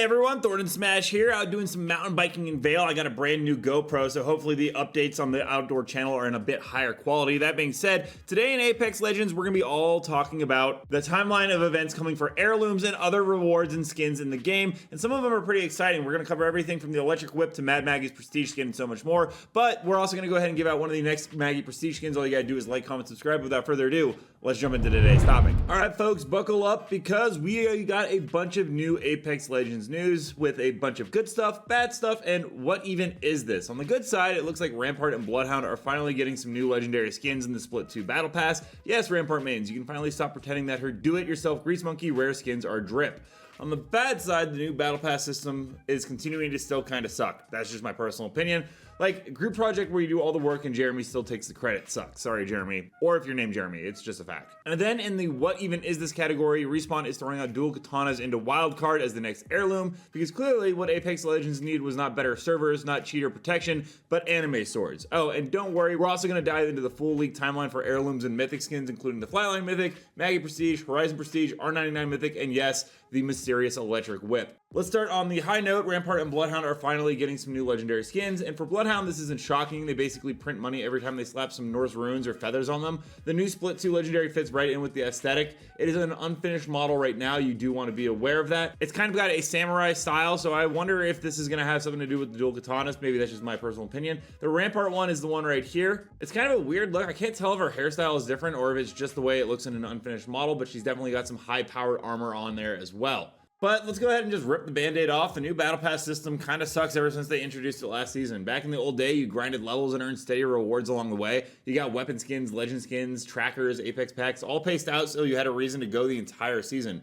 Hey everyone, Thorn and Smash here, out doing some mountain biking in Vail. I got a brand new GoPro, so hopefully the updates on the outdoor channel are in a bit higher quality. That being said, today in Apex Legends, we're going to be all talking about the timeline of events coming for heirlooms and other rewards and skins in the game, and some of them are pretty exciting. We're going to cover everything from the electric whip to Mad Maggie's prestige skin and so much more, but we're also going to go ahead and give out one of the next Maggie prestige skins. All you got to do is like, comment, subscribe. Without further ado, let's jump into today's topic. All right, folks, buckle up because we got a bunch of new Apex Legends news with a bunch of good stuff, bad stuff, and what even is this? On the good side, it looks like Rampart and Bloodhound are finally getting some new legendary skins in the Split 2 Battle Pass. Yes, Rampart mains, you can finally stop pretending that her do-it-yourself Grease Monkey rare skins are drip. On the bad side, the new Battle Pass system is continuing to still kind of suck. That's just my personal opinion. Like, a group project where you do all the work and Jeremy still takes the credit sucks. Sorry, Jeremy. Or if you're named Jeremy, it's just a fact. And then in the what even is this category, Respawn is throwing out dual katanas into Wildcard as the next heirloom, because clearly what Apex Legends needed was not better servers, not cheater protection, but anime swords. Oh, and don't worry, we're also going to dive into the full league timeline for heirlooms and mythic skins, including the Flatline Mythic, Maggie Prestige, Horizon Prestige, R99 Mythic, and yes, the mysterious electric whip. Let's start on the high note. Rampart and Bloodhound are finally getting some new legendary skins, and for Bloodhound, this isn't shocking. They basically print money every time they slap some Norse runes or feathers on them. The new Split 2 legendary fits right in with the aesthetic. It is an unfinished model right now. You do want to be aware of that. It's kind of got a samurai style, so I wonder if this is going to have something to do with the dual katanas. Maybe that's just my personal opinion. The Rampart one is the one right here. It's kind of a weird look. I can't tell if her hairstyle is different or if it's just the way it looks in an unfinished model, but she's definitely got some high-powered armor on there as well. But let's go ahead and just rip the band-aid off. The new Battle Pass system kind of sucks ever since they introduced it last season. Back in the old day, you grinded levels and earned steady rewards along the way. You got weapon skins, legend skins, trackers, Apex packs, all paced out so you had a reason to go the entire season.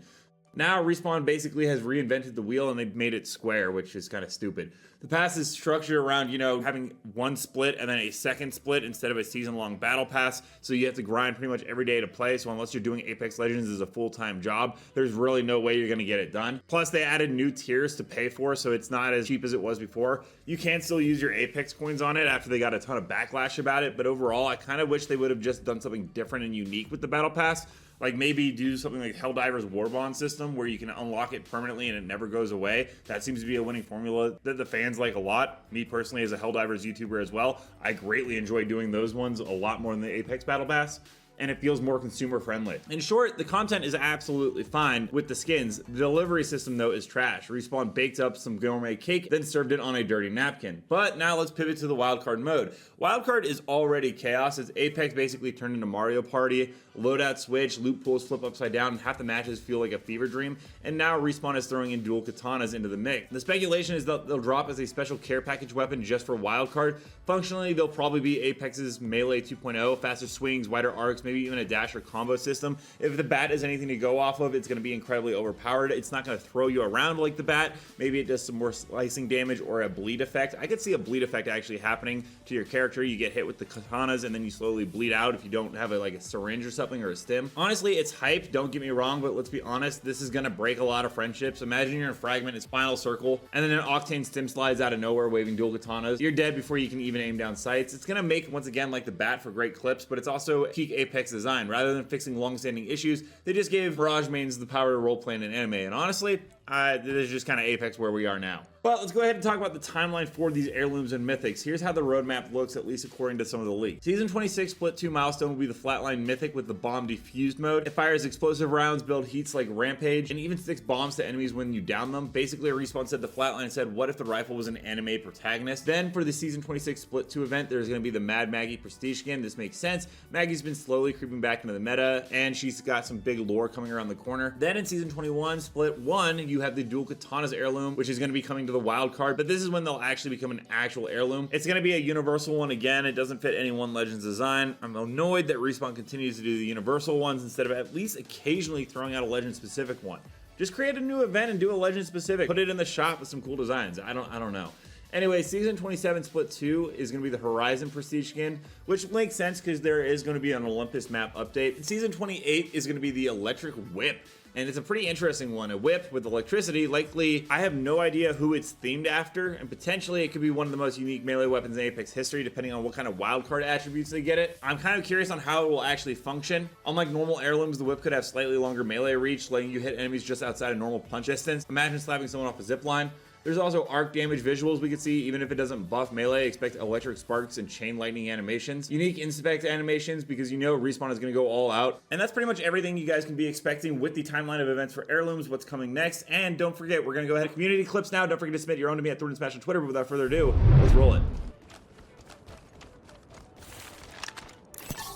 Now, Respawn basically has reinvented the wheel and they've made it square, which is kind of stupid. The pass is structured around, having one split and then a second split instead of a season-long battle pass, so you have to grind pretty much every day to play, so unless you're doing Apex Legends as a full-time job, there's really no way you're going to get it done. Plus, they added new tiers to pay for, so it's not as cheap as it was before. You can still use your Apex coins on it after they got a ton of backlash about it, but overall, I kind of wish they would have just done something different and unique with the battle pass. Like maybe do something like Helldiver's Warbond system where you can unlock it permanently and it never goes away. That seems to be a winning formula that the fans like a lot. Me personally, as a Helldivers YouTuber as well, I greatly enjoy doing those ones a lot more than the Apex Battle Pass, and it feels more consumer friendly. In short, the content is absolutely fine with the skins. The delivery system though is trash. Respawn baked up some gourmet cake, then served it on a dirty napkin. But now let's pivot to the wildcard mode. Wildcard is already chaos. It's Apex basically turned into Mario Party. Loadout switch, loot pools flip upside down, and half the matches feel like a fever dream. And now Respawn is throwing in dual katanas into the mix. The speculation is that they'll drop as a special care package weapon just for wildcard. Functionally, they'll probably be Apex's Melee 2.0, faster swings, wider arcs, maybe even a dash or combo system. If the bat is anything to go off of, it's going to be incredibly overpowered. It's not going to throw you around like the bat. Maybe it does some more slicing damage or a bleed effect. I could see a bleed effect actually happening to your character. You get hit with the katanas and then you slowly bleed out if you don't have a syringe or something or a stim. Honestly, it's hype, don't get me wrong, but let's be honest, this is going to break a lot of friendships. Imagine you're in Fragment, it's final circle, and then an Octane stim slides out of nowhere waving dual katanas. You're dead before you can even aim down sights. It's going to make, once again, like the bat for great clips, but it's also peak Apex design. Rather than fixing long-standing issues, they just gave Mirage mains the power to roleplay in an anime, and honestly, this is just kind of Apex where we are now. But let's go ahead and talk about the timeline for these heirlooms and mythics. Here's how the roadmap looks, at least according to some of the leaks. Season 26 Split 2 milestone will be the Flatline Mythic with the bomb defused mode. It fires explosive rounds, build heats like Rampage, and even sticks bombs to enemies when you down them. Basically, Respawn said the Flatline said, what if the rifle was an anime protagonist? Then for the Season 26 Split 2 event, there's going to be the Mad Maggie Prestige skin. This makes sense. Maggie's been slowly creeping back into the meta, and she's got some big lore coming around the corner. Then in Season 21 Split 1, you have the dual katanas heirloom, which is going to be coming to the wild card, but this is when they'll actually become an actual heirloom. It's going to be a universal one again. It doesn't fit any one Legends design. I'm annoyed that Respawn continues to do the universal ones instead of at least occasionally throwing out a Legend specific one. Just create a new event and do a Legend specific. Put it in the shop with some cool designs. I don't know. Anyway, Season 27 Split 2 is going to be the Horizon Prestige skin, which makes sense because there is going to be an Olympus map update. And Season 28 is going to be the Electric Whip. and it's a pretty interesting one. A whip with electricity, likely. I have no idea who it's themed after, and potentially it could be one of the most unique melee weapons in Apex history, depending on what kind of wildcard attributes they get it. I'm kind of curious on how it will actually function. Unlike normal heirlooms, the whip could have slightly longer melee reach, letting you hit enemies just outside of normal punch distance. Imagine slapping someone off a zip line. There's also arc damage visuals we can see. Even if it doesn't buff melee, expect electric sparks and chain lightning animations. Unique inspect animations, because you know Respawn is going to go all out. And that's pretty much everything you guys can be expecting with the timeline of events for heirlooms, what's coming next. And don't forget, we're going to go ahead and community clips now. Don't forget to submit your own to me at Thornton Smash on Twitter. But without further ado, let's roll it.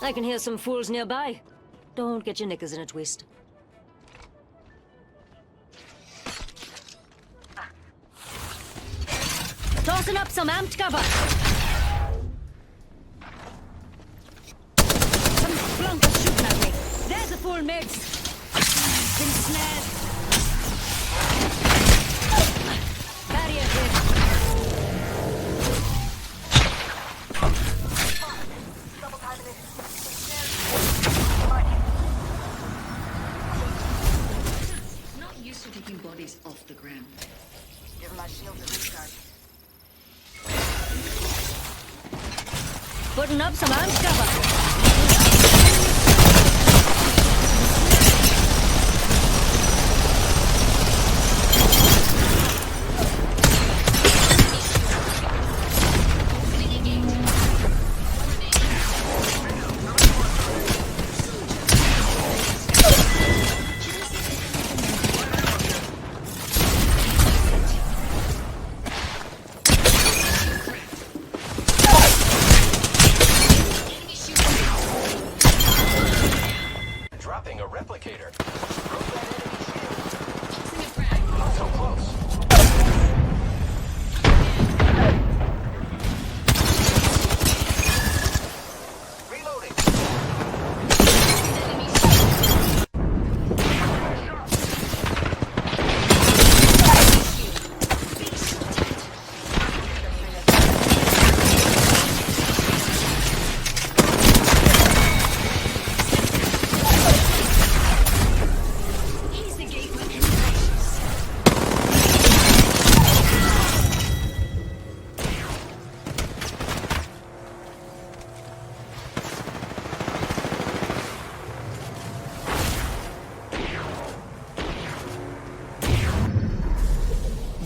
I can hear some fools nearby. Don't get your knickers in a twist. Tossing up some amped cover. Some flunkers shooting at me. There's a full mix. Been snared. Barrier hit. Not used to taking bodies off the ground. Give my shield a recharge. Putting up some amped cover. Dropping a replicator. Not so close. Reloading.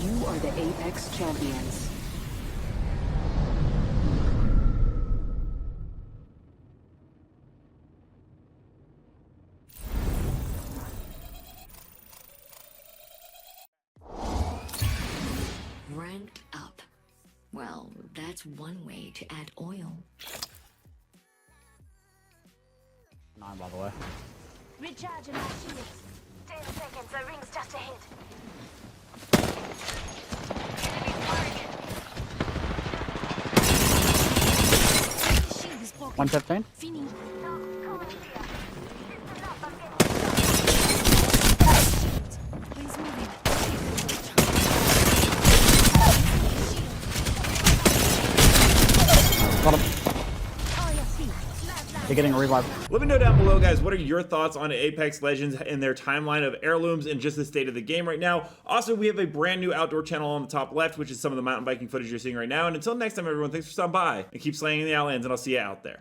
You are the Apex champions. Ranked up. Well, that's one way to add oil. 9 by the way. Recharging my shields. 10 seconds, the ring's just ahead. Shield is broken. 115. Fini. He's moving. Got him. Oh, yeah, see. They're getting a revive. Let me know down below, guys, what are your thoughts on Apex Legends and their timeline of heirlooms and just the state of the game right now. Also, we have a brand new outdoor channel on the top left, which is some of the mountain biking footage you're seeing right now. And until next time, everyone, thanks for stopping by and keep slaying in the outlands, and I'll see you out there.